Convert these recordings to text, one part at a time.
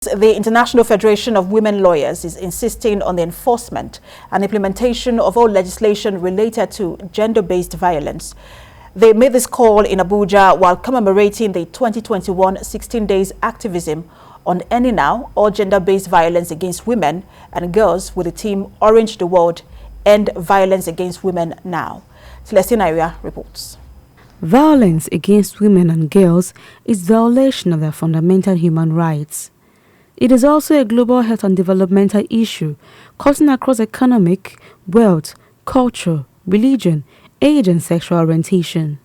The International Federation of Women Lawyers is insisting on the enforcement and implementation of all legislation related to gender-based violence. They made this call in Abuja while commemorating the 2021 16 Days Activism on Ending Now All Gender-Based Violence Against Women and Girls with the team Orange the World, End Violence Against Women Now. Celestine Area reports. Violence against women and girls is violation of their fundamental human rights. It is also a global health and developmental issue, cutting across economic, wealth, culture, religion, age and sexual orientation.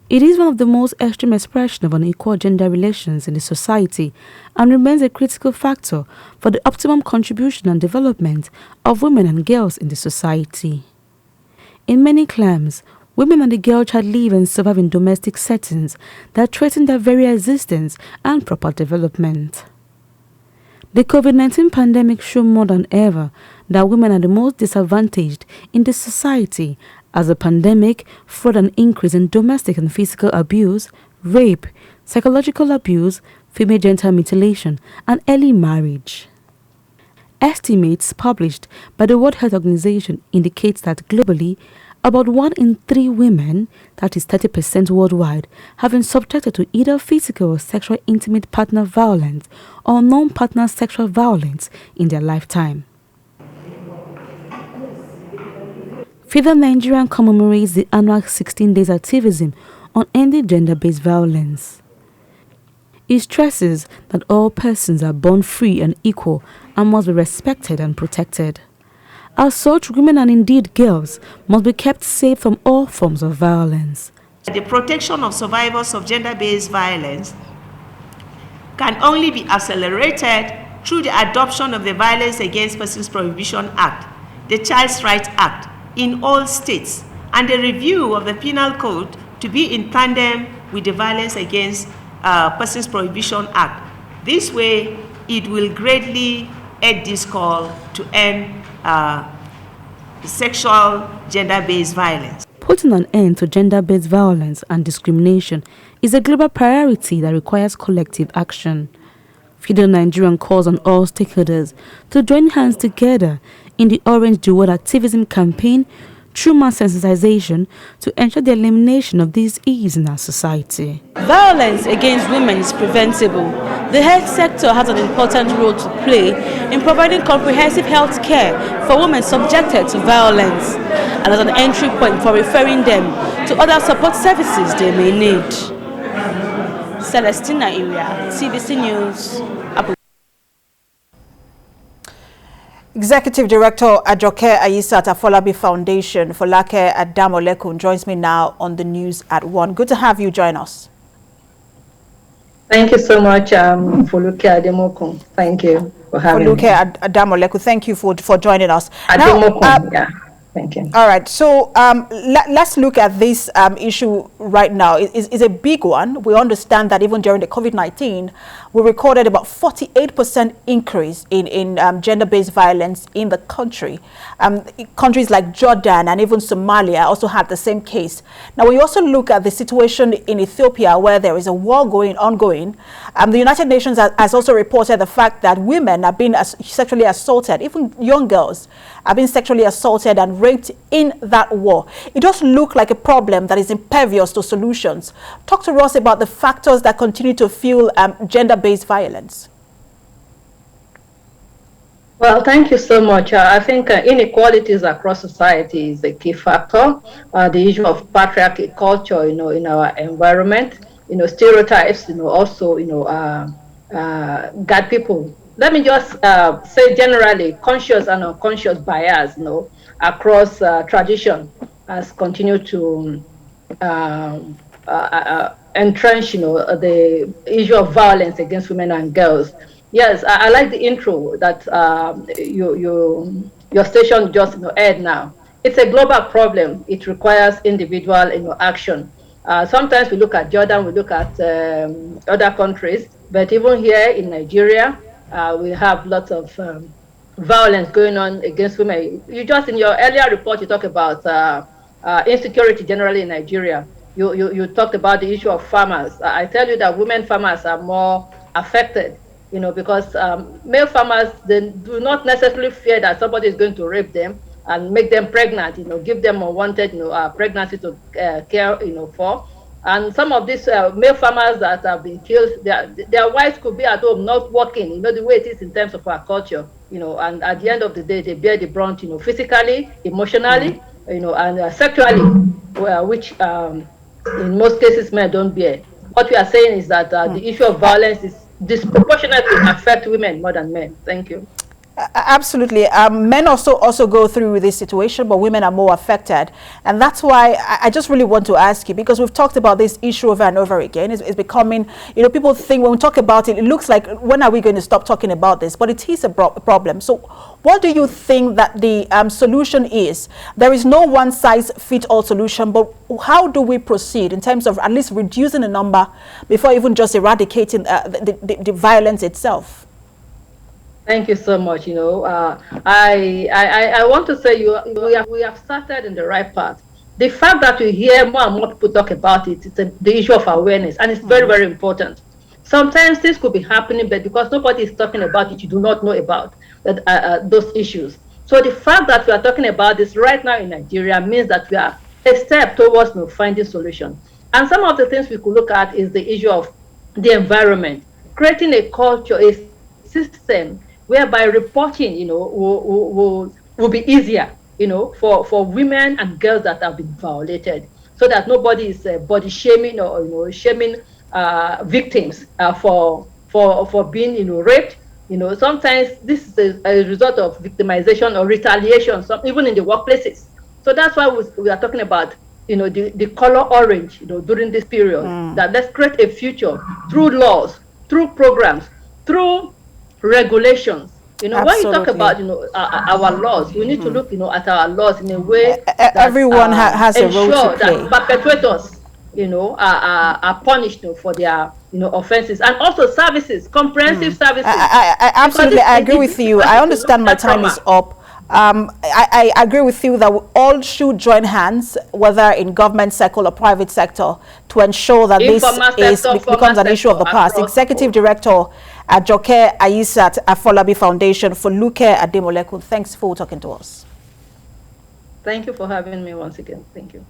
It is one of the most extreme expressions of unequal gender relations in the society and remains a critical factor for the optimum contribution and development of women and girls in the society. In many claims, women and the girl child live and survive in domestic settings that threaten their very existence and proper development. The COVID-19 pandemic showed more than ever that women are the most disadvantaged in the society, as the pandemic brought an increase in domestic and physical abuse, rape, psychological abuse, female genital mutilation, and early marriage. Estimates published by the World Health Organization indicates that globally, about 1 in 3 women, that is 30% worldwide, have been subjected to either physical or sexual intimate partner violence or non-partner sexual violence in their lifetime. FIDA Nigerian commemorates the annual 16 Days Activism on ending gender-based violence. It stresses that all persons are born free and equal and must be respected and protected. As such, women and indeed girls must be kept safe from all forms of violence. The protection of survivors of gender-based violence can only be accelerated through the adoption of the Violence Against Persons Prohibition Act, the Child's Rights Act in all states, and the review of the Penal Code to be in tandem with the Violence Against Persons Prohibition Act. This way, it will greatly aid this call to end sexual gender-based violence. Putting an end to gender-based violence and discrimination is a global priority that requires collective action. FIDA Nigerian calls on all stakeholders to join hands together in the Orange the World activism campaign through mass sensitization to ensure the elimination of these ills in our society. Violence against women is preventable. The health sector has an important role to play in providing comprehensive health care for women subjected to violence and as an entry point for referring them to other support services they may need. Celestine Area, TVC News, Abuja. Executive Director Ajoke Ayisat Afolabi Foundation, Folake Adamokun, joins me now on the news at 1. Good to have you join us. Thank you so much, Folake Adamokun. Thank you for having me. Folake Adamokun, thank you for joining us. Adamokun, yeah. Thank you. All right, so let's look at this issue right now. It's a big one. We understand that even during the COVID-19, we recorded about 48% increase in gender-based violence in the country. Countries like Jordan and even Somalia also had the same case. Now, we also look at the situation in Ethiopia, where there is a war ongoing. The United Nations has also reported the fact that women are being sexually assaulted, even young girls are being sexually assaulted and raped in that war. It does look like a problem that is impervious to solutions. Talk to us about the factors that continue to fuel gender-based violence. Well, thank you so much. I think inequalities across society is a key factor. The issue of patriarchy culture, in our environment, stereotypes, also, guide people. Let me just say generally, conscious and unconscious bias, across tradition has continued to entrench, the issue of violence against women and girls. Yes, I like the intro that your station just aired now. It's a global problem. It requires individual action. Sometimes we look at Jordan, we look at other countries, but even here in Nigeria, we have lots of violence going on against women. You just in your earlier report, you talk about insecurity generally in Nigeria. You talked about the issue of farmers. I tell you that women farmers are more affected because male farmers, they do not necessarily fear that somebody is going to rape them and make them pregnant, give them unwanted, pregnancy to care, for. And some of these male farmers that have been killed, their wives could be at home not working, the way it is in terms of our culture, and at the end of the day, they bear the brunt, physically, emotionally, and sexually, which in most cases men don't bear. What we are saying is that the issue of violence is disproportionately affect women more than men. Thank you. Absolutely. Men also go through this situation, but women are more affected. And that's why I just really want to ask you, because we've talked about this issue over and over again. It's becoming, people think when we talk about it, it looks like, when are we going to stop talking about this? But it is a problem. So what do you think that the solution is? There is no one-size-fits-all solution, but how do we proceed in terms of at least reducing the number before even just eradicating the violence itself? Thank you so much. I want to say we have started in the right path. The fact that we hear more and more people talk about it, it's the issue of awareness, and it's very, very important. Sometimes this could be happening, but because nobody is talking about it, you do not know about those issues. So the fact that we are talking about this right now in Nigeria means that we are a step towards finding solutions. And some of the things we could look at is the issue of the environment, creating a culture, a system whereby reporting, will be easier, for women and girls that have been violated, so that nobody is body shaming or shaming victims for being raped. Sometimes this is a result of victimization or retaliation, even in the workplaces. So that's why we are talking about the color orange during this period. That let's create a future through laws, through programs, through regulations. When you talk about our laws, we need to look at our laws in a way that everyone has a role to play. That perpetrators are punished for their offenses, and also services, comprehensive services. I absolutely agree with you. I understand my time is up. I agree with you that we all should join hands, whether in government sector or private sector, to ensure that this becomes an issue of the past. Executive Director Ajoke Ayisat, Afolabi Foundation, Folake Adamokun, thanks for talking to us. Thank you for having me once again. Thank you.